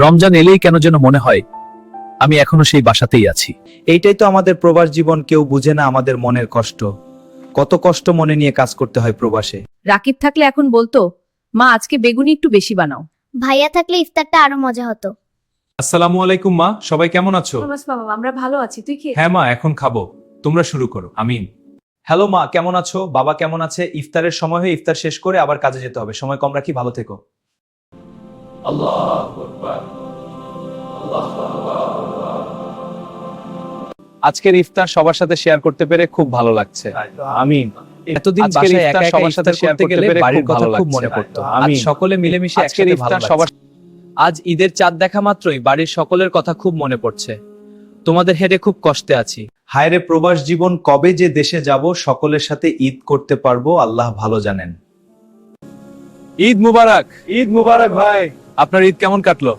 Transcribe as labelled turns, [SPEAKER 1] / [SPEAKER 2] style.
[SPEAKER 1] রমজান এলেই কেন যেন মনে হয় আমি এখনো সেই বাসাতেই আছি।
[SPEAKER 2] এইটাই তো আমাদের প্রবাস জীবন, কেউ বুঝে না আমাদের মনের কষ্ট। কত কষ্ট মনে নিয়ে কাজ করতে হয় প্রবাসে।
[SPEAKER 3] রাকিব থাকলে এখন বলতো, মা আজকে বেগুনি একটু বেশি বানাও।
[SPEAKER 4] ভাইয়া থাকলে ইফতারটা আরো মজা হতো।
[SPEAKER 5] আসসালামু আলাইকুম মা, সবাই কেমন আছো?
[SPEAKER 3] বাবা আমরা ভালো আছি, তুই কি?
[SPEAKER 5] হ্যাঁ মা, এখন খাবো, তোমরা শুরু করো। আমিন।
[SPEAKER 2] হ্যালো মা, কেমন আছো? বাবা কেমন আছে? ইফতারের সময় হয়ে ইফতার শেষ করে আবার কাজে যেতে হবে, সময় কম রাখি, ভালো থেকো।
[SPEAKER 1] আজকের ইফতার সবার সাথে শেয়ার করতে পেরে খুব ভালো লাগছে।
[SPEAKER 2] আমিন।
[SPEAKER 1] এতদিন
[SPEAKER 2] আজকের
[SPEAKER 1] বাসায়
[SPEAKER 2] ইফতার
[SPEAKER 1] একা একা
[SPEAKER 2] সবার সাথে
[SPEAKER 1] ইফতার
[SPEAKER 2] শেয়ার
[SPEAKER 1] করতে
[SPEAKER 2] করতে
[SPEAKER 1] গেলে
[SPEAKER 2] পেরে
[SPEAKER 1] বাড়ির
[SPEAKER 2] খুব
[SPEAKER 1] কথা
[SPEAKER 2] ভালো
[SPEAKER 1] খুব
[SPEAKER 2] লাগছে।
[SPEAKER 1] মনে পড়তো।
[SPEAKER 2] আজ
[SPEAKER 1] আমিন।
[SPEAKER 2] সকলে মিলেমিশে
[SPEAKER 1] আজকের
[SPEAKER 2] একসাথে
[SPEAKER 1] ইফতার
[SPEAKER 2] ভালো
[SPEAKER 1] সবার
[SPEAKER 2] লাগছে। আজ ঈদের চাঁদ দেখা মাত্রই বাড়ির সকলের কথা খুব মনে পড়ছে। তোমাদের হেরে খুব কষ্টে আছি। হায়রে প্রবাস জীবন, কবে যে দেশে যাব, সকলের সাথে ঈদ করতে পারবো, আল্লাহ ভালো জানেন।
[SPEAKER 1] ঈদ মুবারক।
[SPEAKER 5] ঈদ মুবারক ভাই।
[SPEAKER 1] আপনার ঈদ কেমন কাটলো?